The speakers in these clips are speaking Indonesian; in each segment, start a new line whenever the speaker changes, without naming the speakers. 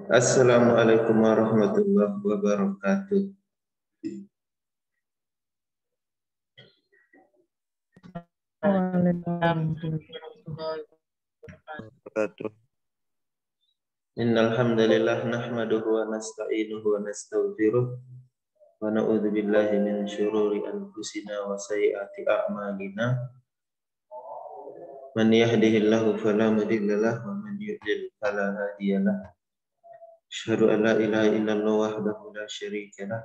Assalamualaikum warahmatullahi wabarakatuh. Innal hamdalillah nahmaduhu wa nasta'inuhu wa nastaghfiruh wa na'udzu billahi min syururi anfusina wa sayyiati a'malina. Man yahdihillahu fala mudilla lahu wa man yudlil fala hadiyalah. Asyhadu an la ilaha illallah wahdahu la syarika lah.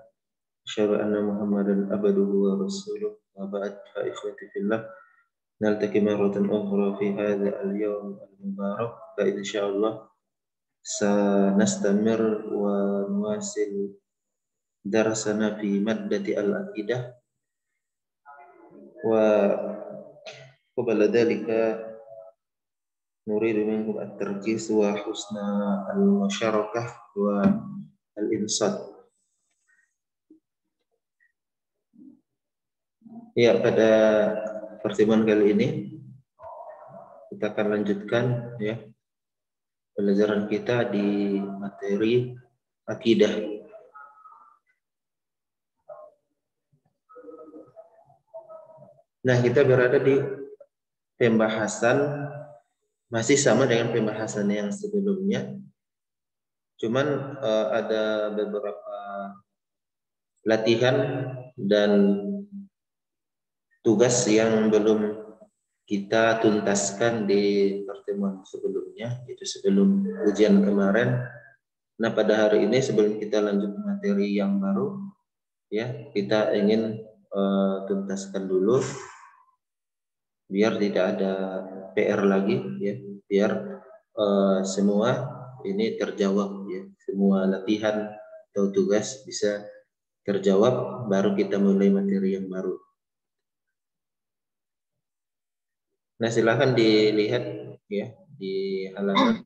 Asyhadu anna Muhammadan abduhu wa rasuluh. Wa ba'd fa ikhwati fillah. Naltaqi marratan ukhra fi hadha al-yawm al-mubarak. Fa insyaallah sanastamir wa nuwasil darasana fi maddati al-aqidah wa qabla dhalika nuridu minkum at-tarkis wa husna al-musyarakah wa al-insat. Ya, pada pertemuan kali ini kita akan lanjutkan ya pelajaran kita di materi akidah. Nah, kita berada di pembahasan masih sama dengan pembahasan yang sebelumnya. Cuman ada beberapa latihan dan tugas yang belum kita tuntaskan di pertemuan sebelumnya, itu sebelum ujian kemarin. Nah, pada hari ini sebelum kita lanjut materi yang baru, ya kita ingin tuntaskan dulu biar tidak ada PR lagi, ya biar semua ini terjawab, ya semua latihan atau tugas bisa terjawab, baru kita mulai materi yang baru. Nah, silahkan dilihat ya di halaman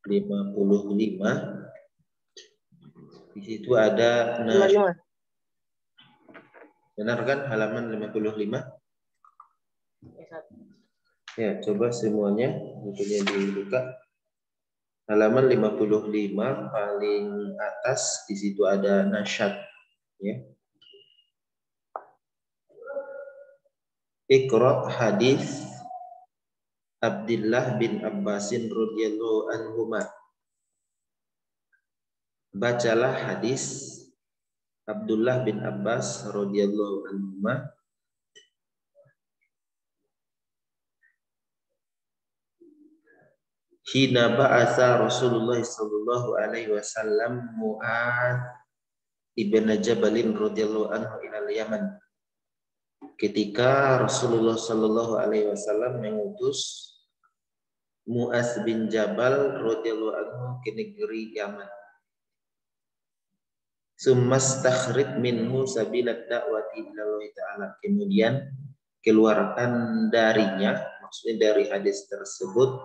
55. Di situ ada benar kan halaman 55? Ya, coba semuanya bukunya dibuka. Halaman 55 paling atas, di situ ada nasyad ya. Iqra hadis Abdullah bin Abbasin radhiyallahu anhuma. Bacalah hadis Abdullah bin Abbas radhiyallahu anhuma. Hina ba'atsa Rasulullah sallallahu alaihi wasallam Mu'adz ibn Jabalin radhiyallahu anhu ila Yaman. Ketika Rasulullah sallallahu alaihi wasallam mengutus Mu'adz bin Jabal radhiyallahu anhu ke negeri Yaman. Summastakhrid minhu sabilat da'wati ila Allah Ta'ala. Kemudian keluarkan darinya, maksudnya dari hadis tersebut,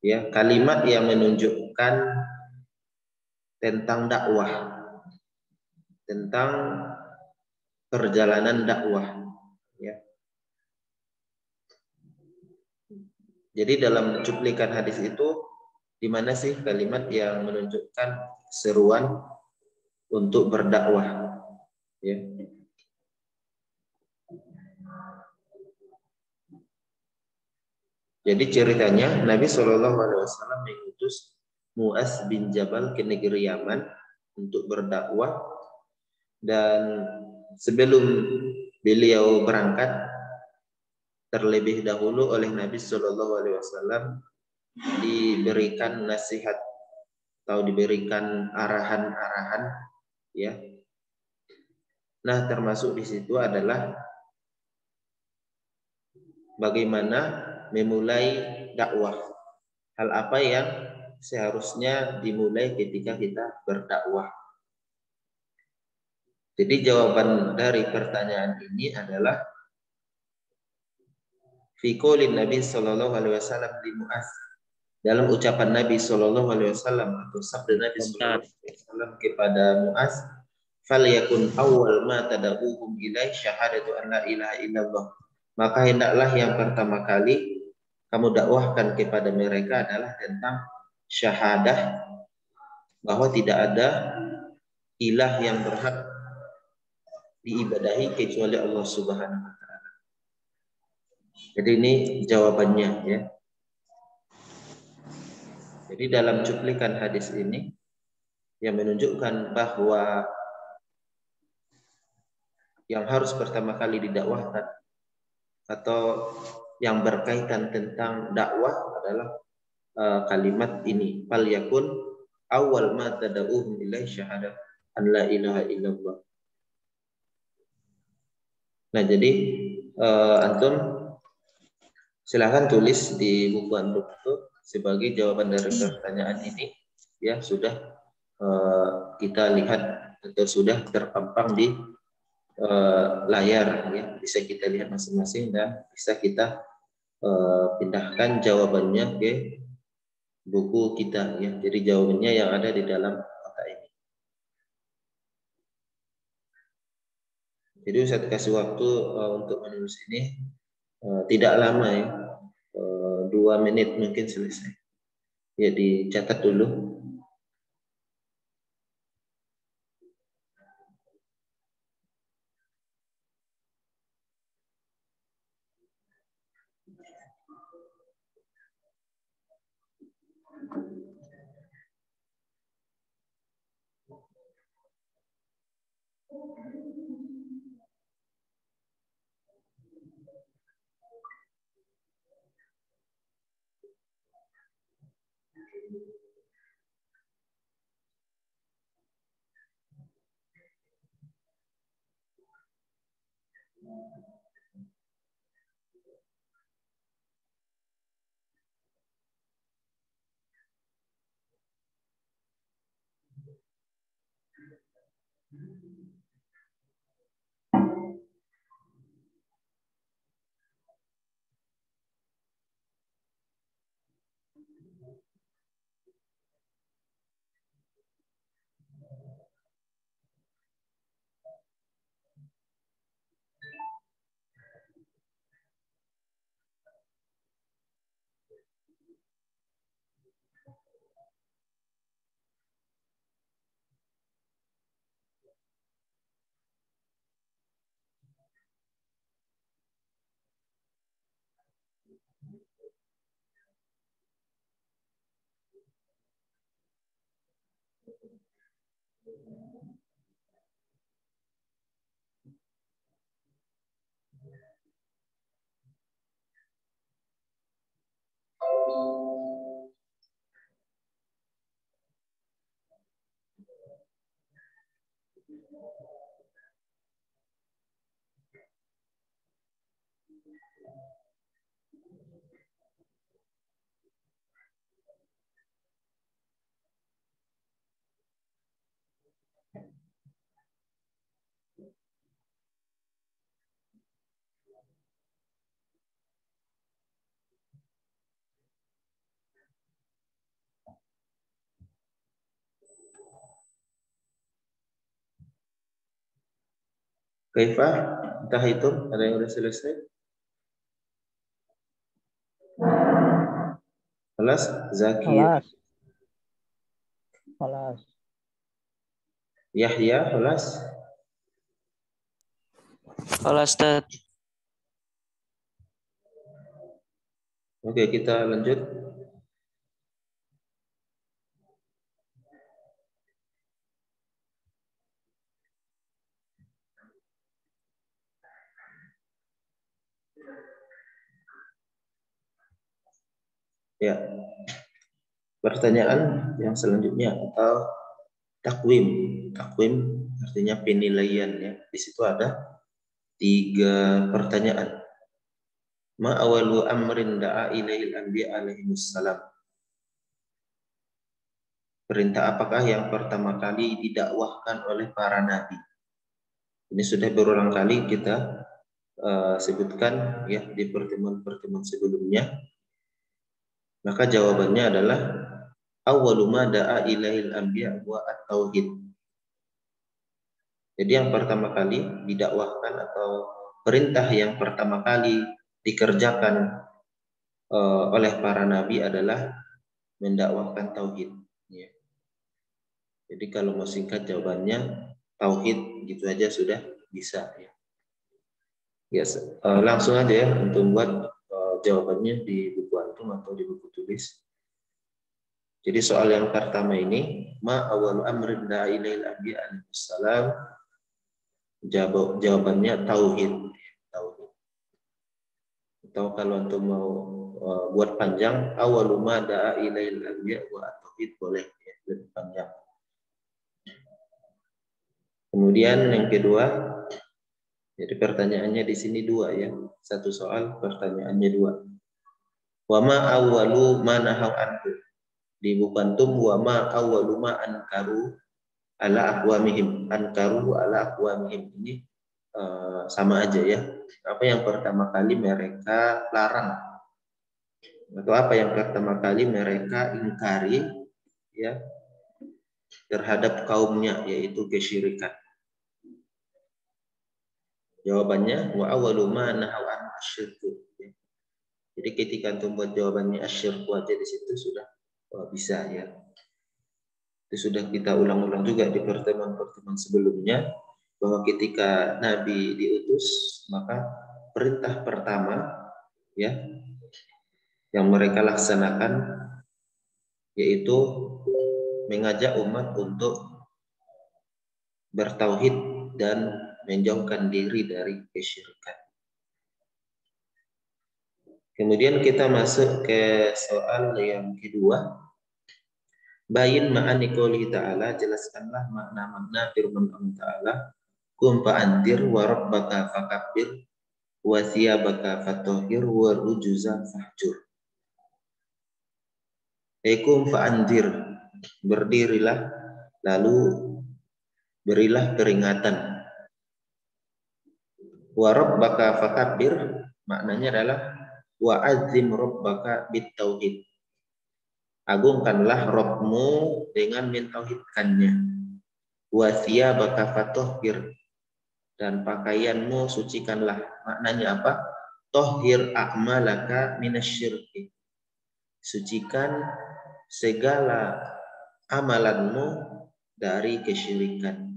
ya kalimat yang menunjukkan tentang dakwah, tentang perjalanan dakwah, ya. Jadi dalam cuplikan hadis itu di mana sih kalimat yang menunjukkan seruan untuk berdakwah, ya. Jadi ceritanya Nabi Shallallahu Alaihi Wasallam mengutus Mu'adz bin Jabal ke negeri Yaman untuk berdakwah, dan sebelum beliau berangkat terlebih dahulu oleh Nabi Shallallahu Alaihi Wasallam diberikan nasihat atau diberikan arahan-arahan, ya. Nah, termasuk di situ adalah bagaimana memulai dakwah. Hal apa yang seharusnya dimulai ketika kita berdakwah. Jadi jawaban dari pertanyaan ini adalah fi qaulin Nabi sallallahu alaihi wasallam li Mu'adz, dalam ucapan Nabi sallallahu alaihi wasallam atau sabda Nabi sallallahu alaihi wasallam kepada Mu'adz, falyakun awwal ma tad'uhum ilaihi syahadatu an la ilaha illallah. Maka hendaklah yang pertama kali kamu dakwahkan kepada mereka adalah tentang syahadah bahwa tidak ada ilah yang berhak diibadahi kecuali Allah Subhanahu wa taala. Jadi ini jawabannya ya. Jadi dalam cuplikan hadis ini yang menunjukkan bahwa yang harus pertama kali didakwahkan atau yang berkaitan tentang dakwah adalah kalimat ini, fal yakun awal ma tad'uhum ilaihi syahadah an la ilaha illallah. Nah, jadi antum silahkan tulis di buku antum itu sebagai jawaban dari pertanyaan ini ya, sudah kita lihat atau sudah terpampang di layar ya, bisa kita lihat masing-masing dan bisa kita pindahkan jawabannya ke buku kita ya. Jadi jawabannya yang ada di dalam kotak ini. Jadi saya kasih waktu untuk menulis ini tidak lama ya, 2 menit mungkin selesai. Ya, dicatat dulu. Kaifah, entah itu ada yang sudah selesai? Kelas Zaki,
kelas
Yahya, kelas
Ustaz.
Oke, kita lanjut. Ya, pertanyaan yang selanjutnya atau takwim. Takwim artinya penilaian ya. Di situ ada 3 pertanyaan. Ma awalu amrin da'a ilaihil anbiya alaihimussalam. Perintah apakah yang pertama kali didakwahkan oleh para nabi? Ini sudah berulang kali kita sebutkan ya di pertemuan-pertemuan sebelumnya. Maka jawabannya adalah awwalu ma da'a ilaihil anbiya wa at-tauhid. Jadi yang pertama kali didakwahkan atau perintah yang pertama kali dikerjakan oleh para nabi adalah mendakwahkan tauhid. Ya. Jadi kalau mau singkat jawabannya tauhid gitu aja sudah bisa. Ya. Yes. Langsung aja ya untuk buat jawabannya di buku antum atau di buku tulis. Jadi soal yang pertama ini, ma awal amrin da'ilail anbiya alaihissalam, jawabannya tauhid. Tauhid. Atau kalau antum mau buat panjang, awalu ma da'ilail anbiya wa tauhid boleh ya, lebih panjang. Kemudian yang kedua, jadi pertanyaannya di sini dua ya, satu soal pertanyaannya dua. Wa ma awwalu ma nahaw anhu. Di buku antum wa ma awwalu ma ankaru ala aqwamihim. Ankaru ala aqwamihim ini sama aja ya. Apa yang pertama kali mereka larang atau apa yang pertama kali mereka ingkari ya terhadap kaumnya, yaitu kesyirikan. Jawabannya wa awwalu ma nahaw an asyirku. Jadi ketika antum buat jawabannya asyirku aja di situ sudah bisa ya. Itu sudah kita ulang-ulang juga di pertemuan-pertemuan sebelumnya, bahwa ketika Nabi diutus, maka perintah pertama ya yang mereka laksanakan yaitu mengajak umat untuk bertauhid dan menjauhkan diri dari kesyirikan. Kemudian kita masuk ke soal yang kedua. Bayin ma'ani qouli ta'ala, jelaskanlah makna-makna firman Allah Ta'ala, kum fa'andir wa rabbaka fakabbir wa thiyabaka fatahhir wa rujuza fahjur. Kum fa'andir, berdirilah lalu berilah peringatan. Wa rabbaka fakabbir, maknanya adalah wa azim rabbaka bitauhid. Agungkanlah Rabbmu dengan mentauhidkannya. Wa thiyabaka fatahhir, dan pakaianmu sucikanlah. Maknanya apa? Tahhir a'malaka minasyirki. Sucikan segala amalanmu dari kesyirikan.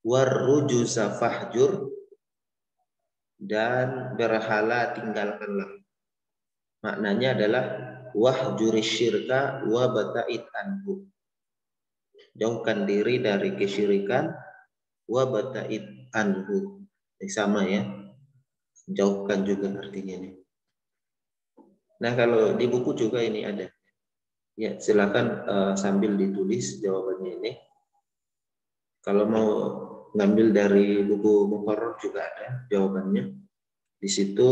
Warrujuza fahjur, dan berhala tinggalkanlah. Maknanya adalah wahjuri syirka wa bata'id anhu. Jauhkan diri dari kesyirikan, wa bata'id anhu. Sama ya. Jauhkan juga artinya ini. Nah, kalau di buku juga ini ada. Ya, silakan sambil ditulis jawabannya ini. Kalau mau ngambil dari buku Muqarrar juga ada jawabannya. Di situ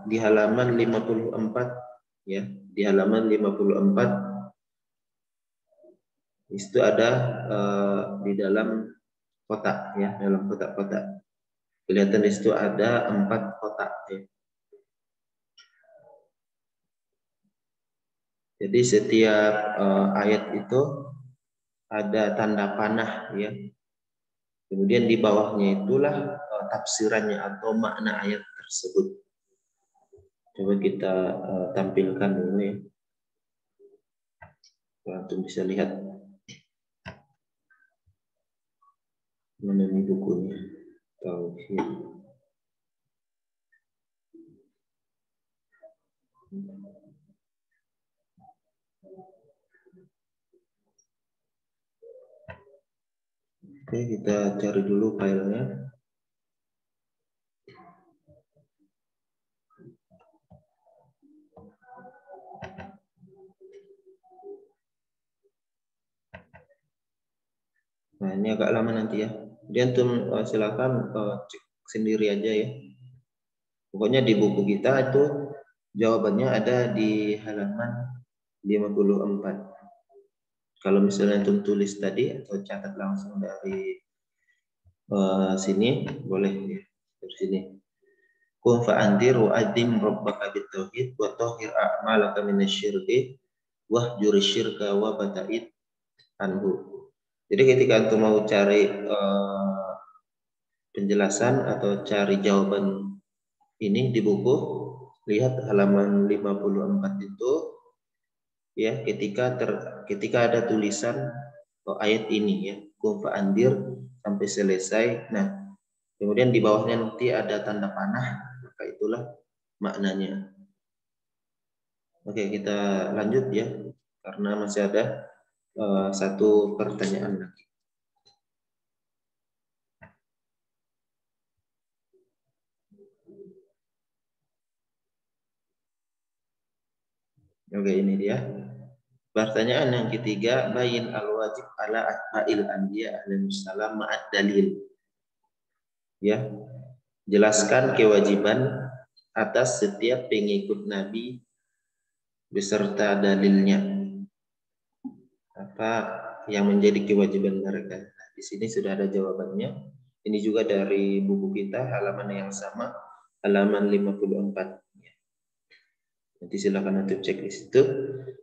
di halaman 54 ya, di halaman 54 itu ada di dalam kotak ya, dalam kotak-kotak. Kelihatan di situ ada 4 kotak ya. Jadi setiap ayat itu ada tanda panah ya. Kemudian di bawahnya itulah tafsirannya atau makna ayat tersebut. Coba kita tampilkan dulu ya. Untuk bisa lihat mana nih bukunya. Tauhid. Oke, kita cari dulu filenya. Nah, ini agak lama nanti ya. Jadi antum silakan cek sendiri aja ya. Pokoknya di buku kita itu jawabannya ada di halaman 54. Kalau misalnya antum tulis tadi atau catat langsung dari sini boleh ya, dari sini. Qum fa'andir wa adim rabbaka bitauhid wa tahhir a'malaka minasyirki wahjur syirka wa bata'id anhu. Jadi ketika antum mau cari penjelasan atau cari jawaban ini di buku, lihat halaman 54 itu ya, ketika ada tulisan ayat ini ya, qum fa'andir sampai selesai. Nah, kemudian di bawahnya nanti ada tanda panah, maka itulah maknanya. Oke, kita lanjut ya, karena masih ada satu pertanyaan lagi. Oke, ini dia. Pertanyaan yang ketiga, bayin al-wajib ala atba'il anbiya alaihissalam ma'ad dalil. Ya, jelaskan kewajiban atas setiap pengikut Nabi beserta dalilnya. Apa yang menjadi kewajiban mereka? Nah, di sini sudah ada jawabannya. Ini juga dari buku kita, halaman yang sama, halaman 54. Nanti silakan untuk cek di situ.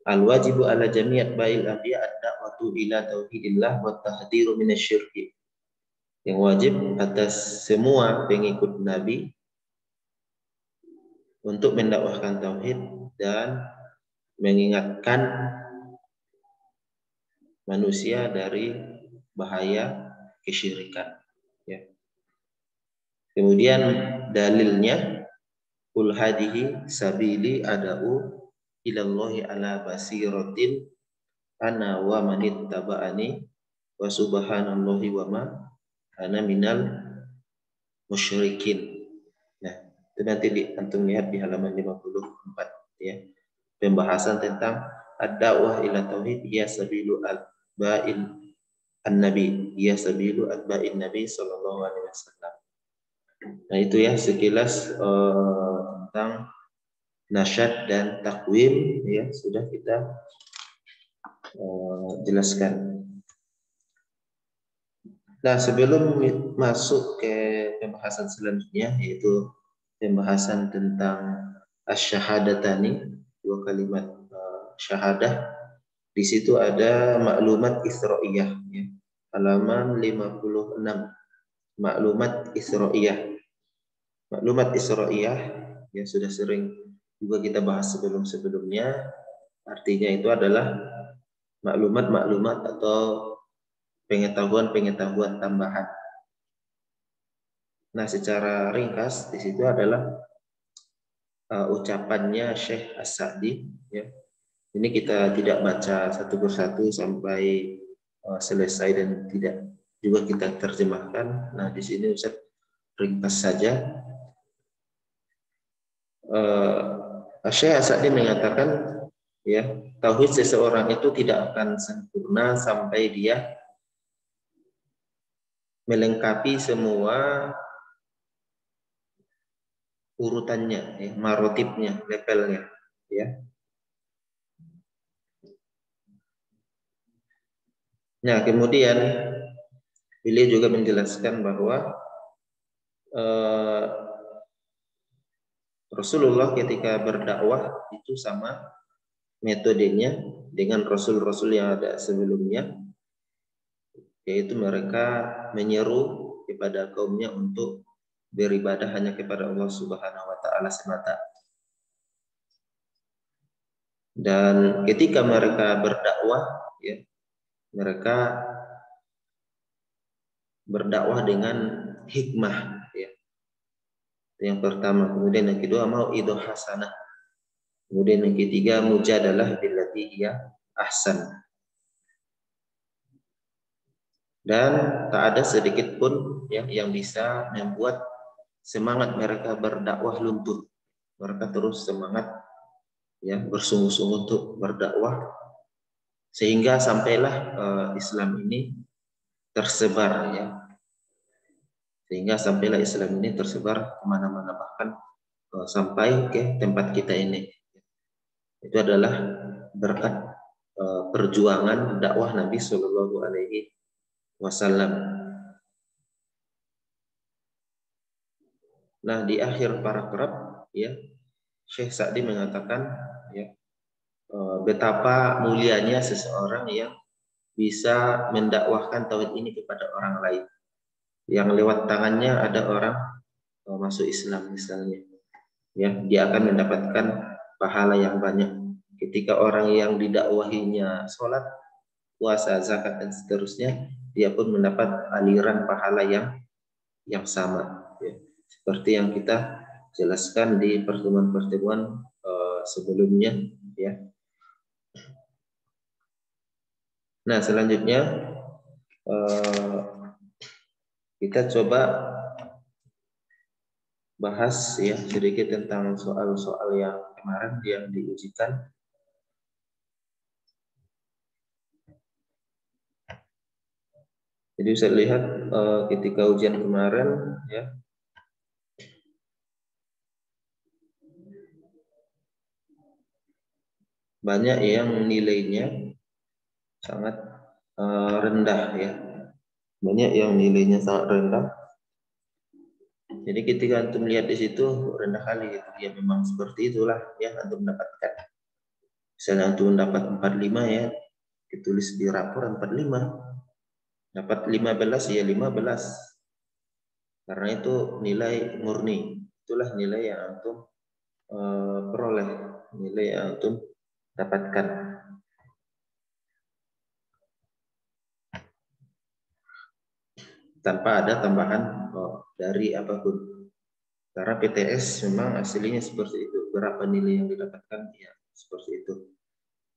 Al-wajibu ala jami'at ba'il anbiya ad-da'watu ila tauhidillah wa tahdhiru minasyirki. Yang wajib atas semua pengikut Nabi untuk mendakwahkan tauhid dan mengingatkan manusia dari bahaya kesyirikan. Ya. Kemudian dalilnya, qul hadihi sabili ada'u ilallahi ala basiratin ana wa manittaba'ani wa subhanallahi wa ma ana minal musyrikin. Nah, itu nanti antum lihat di halaman 54 ya. Pembahasan tentang ad-da'wah ila tauhid ya sabilu atba'in an-nabi, ya sabilu atba'in nabi sallallahu alaihi wasallam. Nah, itu ya sekilas tentang nasyad dan takwim ya, sudah kita jelaskan. Nah, sebelum masuk ke pembahasan selanjutnya, yaitu pembahasan tentang asy-syahadatani, dua kalimat syahadah. Di situ ada maklumat Isra'iyah ya. Halaman 56. Maklumat Isra'iyah. Maklumat Isra'iyah ya, sudah sering juga kita bahas sebelum-sebelumnya. Artinya itu adalah maklumat-maklumat atau pengetahuan-pengetahuan tambahan. Nah, secara ringkas di situ adalah ucapannya Syekh As-Sa'di ya. Ini kita tidak baca satu persatu sampai selesai dan tidak juga kita terjemahkan. Nah, di sini Ustaz ringkas saja. Syekh As-Sa'di mengatakan ya, tauhid seseorang itu tidak akan sempurna sampai dia melengkapi semua urutannya, ya, marotibnya, levelnya, ya. Nah, kemudian beliau juga menjelaskan bahwa Rasulullah ketika berdakwah itu sama metodenya dengan rasul-rasul yang ada sebelumnya, yaitu mereka menyeru kepada kaumnya untuk beribadah hanya kepada Allah Subhanahu wa taala semata. Dan ketika mereka berdakwah ya, mereka berdakwah dengan hikmah ya. Yang pertama, kemudian yang kedua mau'idhah hasanah. Kemudian yang ketiga mujadalah billati hiya ahsan. Dan tak ada sedikit pun ya, yang bisa membuat semangat mereka berdakwah luntur. Mereka terus semangat ya, bersungguh-sungguh untuk berdakwah sehingga sampailah Islam ini tersebar ya. Sehingga sampailah Islam ini tersebar kemana-mana, bahkan sampai ke tempat kita ini. Itu adalah berkat perjuangan dakwah Nabi Shallallahu Alaihi Wasallam. Nah, di akhir paragraf ya, Syekh Sa'di mengatakan ya, betapa mulianya seseorang yang bisa mendakwahkan tauhid ini kepada orang lain, yang lewat tangannya ada orang masuk Islam misalnya. ya, dia akan mendapatkan pahala yang banyak. Ketika orang yang didakwahinya sholat, puasa, zakat, dan seterusnya, dia pun mendapat aliran pahala yang sama, ya. Seperti yang kita jelaskan di pertemuan-pertemuan sebelumnya, ya. Nah, selanjutnya kita coba bahas ya sedikit tentang soal-soal yang kemarin yang diujikan. Jadi bisa lihat ketika ujian kemarin, ya, banyak yang nilainya sangat rendah, ya. Banyak yang nilainya sangat rendah. Jadi ketika antum lihat di situ rendah kali, gitu. Ya memang seperti itulah yang antum dapatkan. Misalnya antum dapat 45, ya, ditulis di rapor 45. Dapat 15, ya 15. Karena itu nilai murni. Itulah nilai yang antum peroleh, nilai yang antum dapatkan. Tanpa ada tambahan dari apapun. Karena PTS memang aslinya seperti itu. Berapa nilai yang didapatkan, ya seperti itu.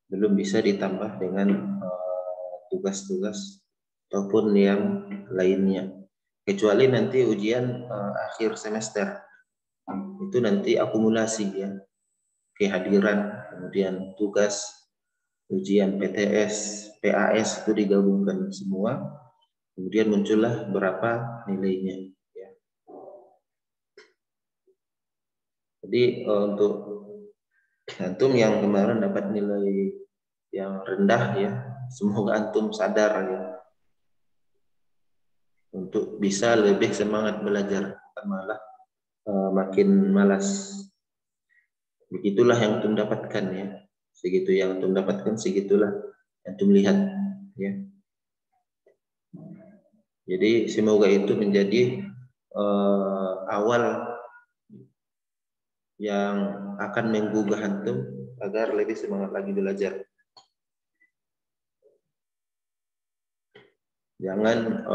Belum bisa ditambah dengan tugas-tugas ataupun yang lainnya. Kecuali nanti ujian akhir semester. Itu nanti akumulasi, ya. Kehadiran, kemudian tugas, ujian PTS, PAS itu digabungkan semua. Kemudian muncullah berapa nilainya. Ya. Jadi untuk antum yang kemarin dapat nilai yang rendah, ya, semoga antum sadar, ya, untuk bisa lebih semangat belajar, malah makin malas. Begitulah yang antum dapatkan, ya. Segitu yang antum dapatkan, segitulah yang antum lihat, ya. Jadi semoga itu menjadi awal yang akan menggugah antum agar lebih semangat lagi belajar. Jangan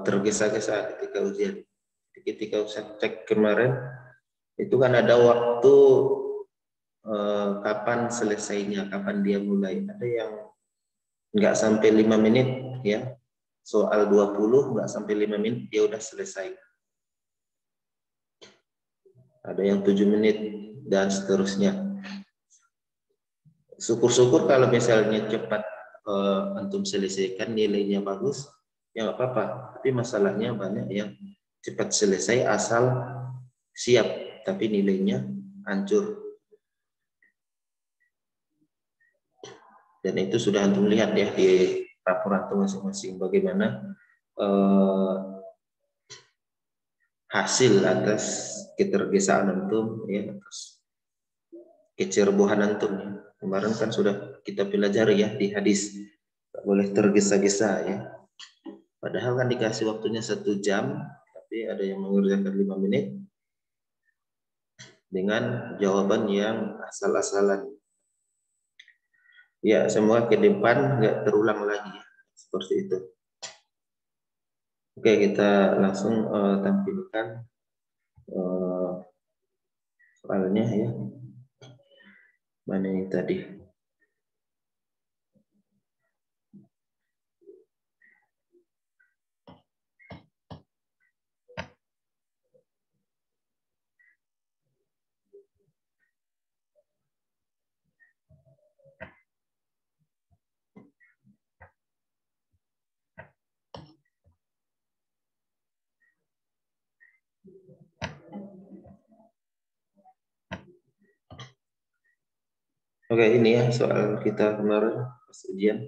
tergesa-gesa ketika ujian. Ketika saya cek kemarin, itu kan ada waktu kapan selesainya, kapan dia mulai. Ada yang nggak sampai 5 menit, ya. Soal 20 nggak sampai 5 menit dia udah selesai. Ada yang 7 menit dan seterusnya. Syukur-syukur kalau misalnya cepat antum selesaikan, nilainya bagus, ya nggak apa-apa. Tapi masalahnya banyak yang cepat selesai asal siap, tapi nilainya hancur. Dan itu sudah antum lihat, ya, di rapor antum masing-masing bagaimana hasil atas ketergesaan antum, ya, atas kecerobohan antum, ya. Kemarin kan sudah kita pelajari, ya, di hadis, tak boleh tergesa-gesa, ya. Padahal kan dikasih waktunya 1 jam, tapi ada yang mengerjakan 5 menit dengan jawaban yang asal-asalan. Ya, semoga ke depan nggak terulang lagi, ya, seperti itu. Oke, kita langsung tampilkan soalnya, ya. Mana ini tadi? Oke, ini ya soal kita kemarin pas ujian.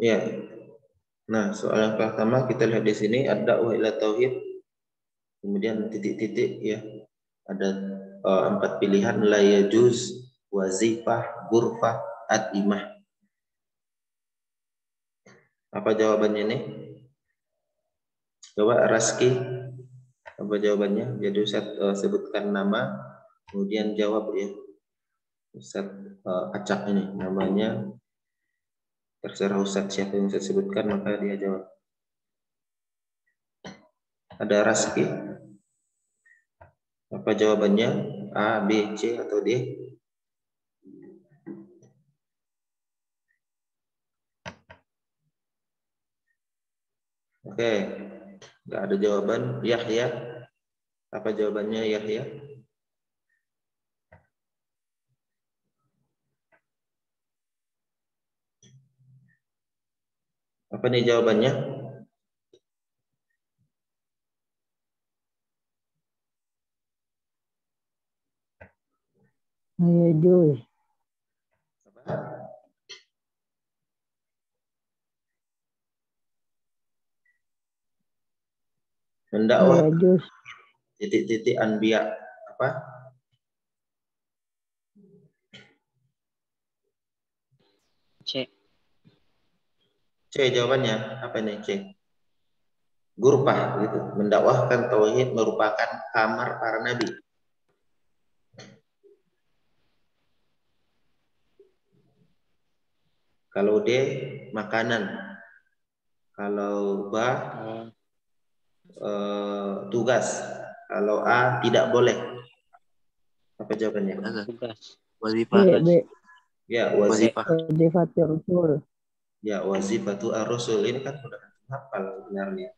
Ya. Nah, soal yang pertama kita lihat di sini ada ila tauhid, kemudian titik-titik, ya. Ada 4 pilihan: la yajuz, wazifah, ghurfah, atimah. Apa jawabannya nih? Coba Raski, apa jawabannya? Jadi Ustaz sebutkan nama, kemudian jawab ya. Ustaz acak ini namanya, terserah Ustaz siapa yang Ustaz sebutkan maka dia jawab. Ada Raski? Apa jawabannya? A, B, C atau D? Oke, nggak ada jawaban. Yahya, apa jawabannya Yahya? Apa nih jawabannya?
Yajuz.
Mendakwah
Yajuz.
titik-titik anbiya apa?
C.
C jawabannya apa nih C? Gurpah gitu. Mendakwahkan tauhid merupakan kamar para nabi. Kalau D makanan. Kalau ba tugas. Kalau A tidak boleh. Apa jawabannya?
Tugas.
B. B.
Ya
Wazifah.
Wazifatul Rasul.
Ya wazifatu ar-rasul ini kan sudah hafal sebenarnya.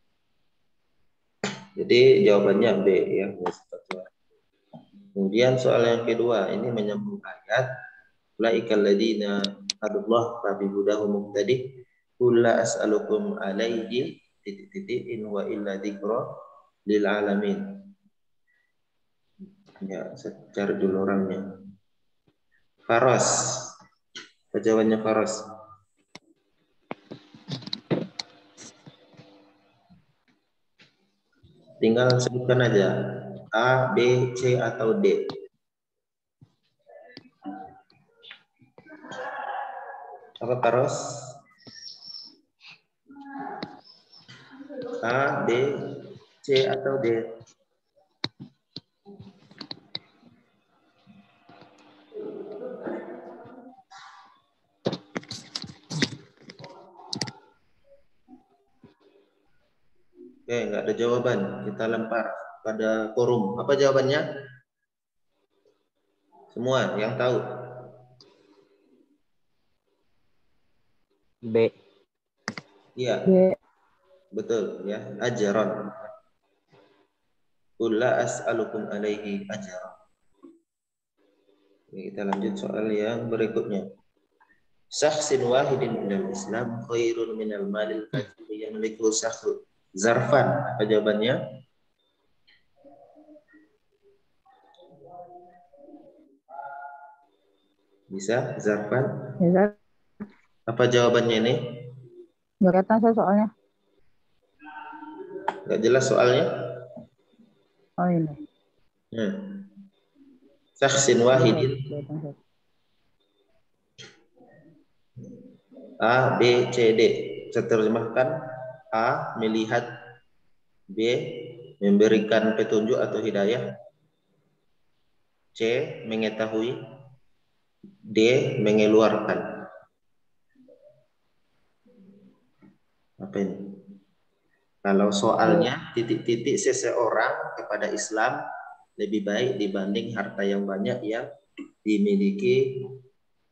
Jadi jawabannya B ya wazifatu. Kemudian soal yang kedua ini menyambung ayat ulaikal ladina hadallah fa bi hudahu muqtadi qul la as'alukum alaihi titik-titik in wa illa dzikra lil alamin. Ya, saya cari dulu orangnya. Faros. Jawabannya Faros. Tinggal sebutkan aja A, B, C atau D. Apa Faros? A, B, C atau D? Oke, nggak ada jawaban. Kita lempar pada forum. Apa jawabannya? Semua yang tahu.
B.
Iya.
B.
Betul ya. Ajron. Qul la as'alukum alaihi ajran. Kita lanjut soal yang berikutnya. Syakhsin wahidin minal Islam khairun minal malil katsir yamliku syakhs. Zarfan. Apa jawabannya? Bisa Zarfan?
Ya,
Apa jawabannya ini?
nggak kelihatan saya soalnya.
Nggak jelas soalnya?
Oh ini.
Syakhsin wahidin.
Kelihatan saya.
A, B, C, D. Saya terjemahkan. A, melihat. B, memberikan petunjuk atau hidayah. C, mengetahui. D, mengeluarkan. Apa ini? Kalau soalnya titik-titik seseorang kepada Islam lebih baik dibanding harta yang banyak yang dimiliki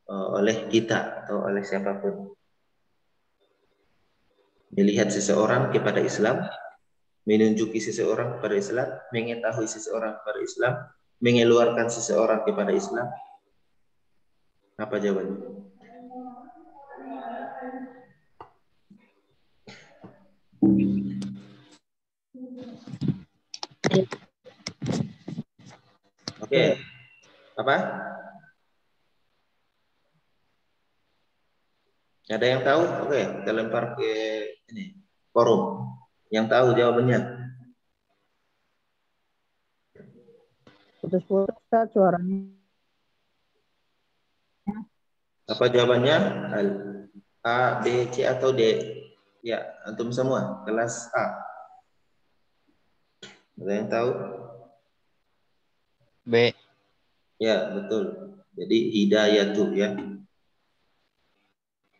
oleh kita atau oleh siapapun. Melihat seseorang kepada Islam, menunjuki seseorang kepada Islam, mengetahui seseorang kepada Islam, mengeluarkan seseorang kepada Islam. Apa jawabannya? Oke. Apa? Ada yang tahu? Oke, kita lempar ke ini forum. Yang tahu jawabannya?
Putus-putus suaranya.
Apa jawabannya? A, B, C atau D? Ya, antum semua kelas A. Ada yang tahu?
B.
Ya, betul. Jadi hidayatu ya.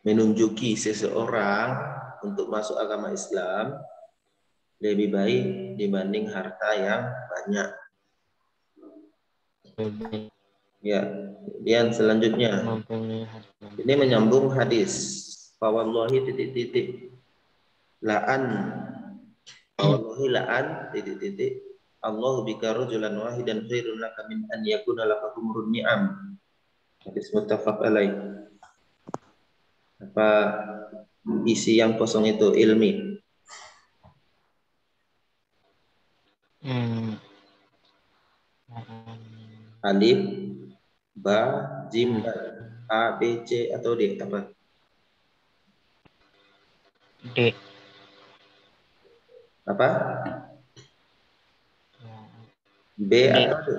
Menunjuki seseorang untuk masuk agama Islam lebih baik dibanding harta yang banyak.
Lebih
Ya, kemudian selanjutnya
mempunyai harta.
ini menyambung hadis. Fawallahi titik-titik la'an fawallahi la'an titik-titik Allahu bika rajulan wahidan khairun laka min an yakuna laka humrun ni'am. Hadis muttafaq alaih. Apa isi yang kosong itu ilmi?
Hmm.
Alif, ba, jim, dal. A, B, C atau D apa?
D.
Apa? B
D.
atau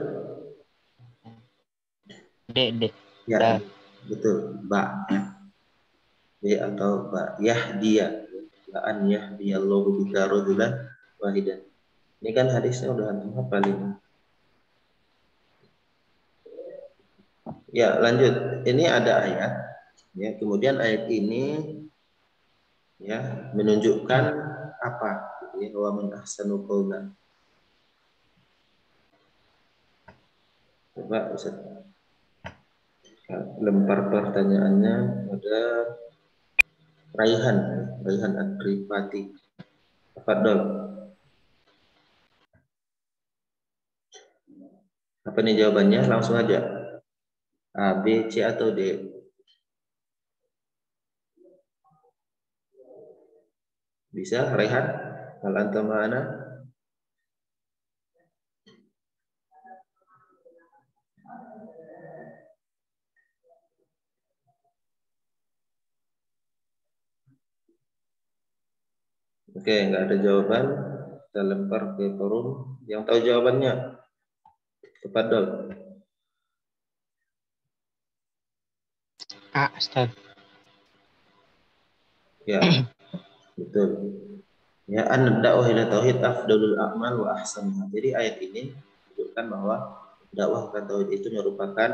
D?
D. D.
Ya,
Dal.
betul. Ba. B atau ba. Yahdiya. La'an yahdiyallahu bika rajulan wahidan. Ini kan hadisnya udah antum hafal ini. Ya, lanjut. Ini ada ayat. Ya, kemudian ayat ini ya menunjukkan apa? Ya, wa man ahsanu qawlan. Coba Ustaz lempar pertanyaannya pada Raihan Adripati. Tafadhol. Apa nih jawabannya? Langsung aja. A, B, C atau D? Bisa, Raihan? Hal anta ma'ana? Oke, nggak ada jawaban. Kita lempar ke forum. Yang tahu jawabannya, tafadhol.
A. Ustaz.
Ya, betul. Ya, an-dakwah ila tauhid afdalul a'mal wa ahsanuha. Jadi ayat ini menunjukkan bahwa dakwah ke tauhid itu merupakan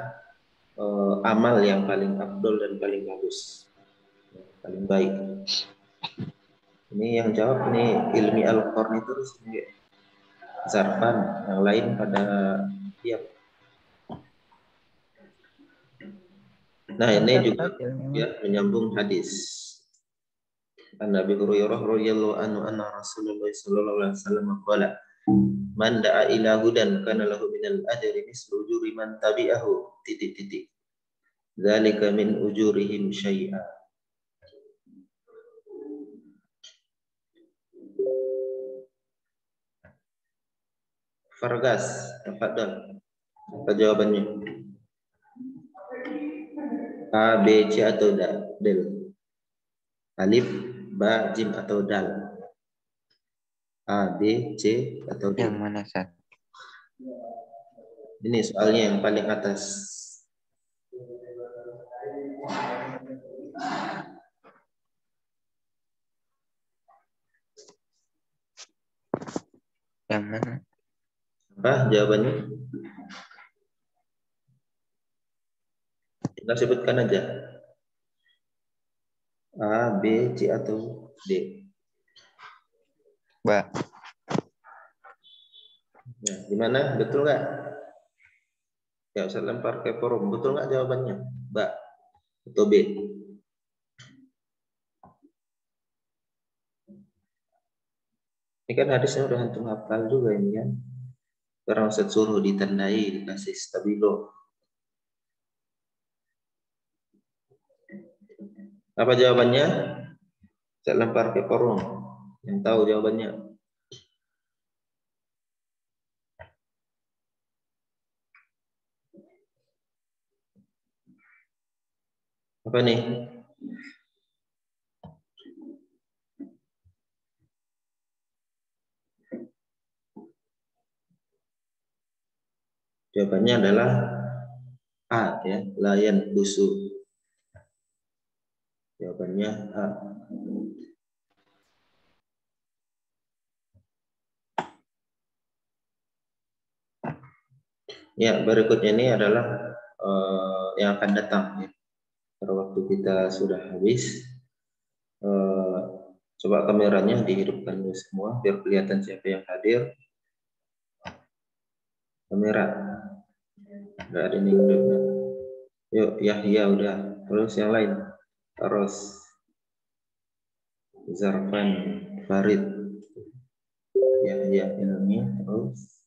amal yang paling afdol dan paling bagus, paling baik. Ini yang jawab ini Ilmi Al-Qarni terus ini Zarfan, yang lain pada diam. Nah, ini juga ya menyambung hadis. An-Nabi Hurairah radhiyallahu anhu anna Rasulullah sallallahu alaihi wasallam qala man da'a ila hudan kana lahu minal ajri mislu ujuri man tabi'ahu titik-titik. Dzalika min ujurihim syai'a. Fargas, tafadhal. Apa jawabannya? A, B, C atau Del? Alif, ba, jim atau dal? A, B, C atau D?
Yang mana, Ustaz?
Ini soalnya yang paling atas.
Yang mana?
Apa jawabannya? Kita sebutkan aja. A, B, C atau D?
Ba.
Nah, gimana? Betul nggak? Ya, saya lempar ke forum. Betul nggak jawabannya? Ba atau B? Ini kan hadisnya udah antum hafal juga ini kan. Sekarang Ustaz suruh ditandai, dikasih stabilo. Apa jawabannya? Saya lempar ke forum. Yang tahu jawabannya. Apa nih? Jawabannya adalah A ya, layan busu. Jawabannya A. Ya, berikutnya ini adalah yang akan datang ya. Karena waktu kita sudah habis. Coba kameranya dihidupkan dulu semua biar kelihatan siapa yang hadir. Kamera. Enggak ada yang hidupnya. Yuk, Yahya udah. Terus yang lain. Terus Zarfan, Farid, Yahya Ilmi, terus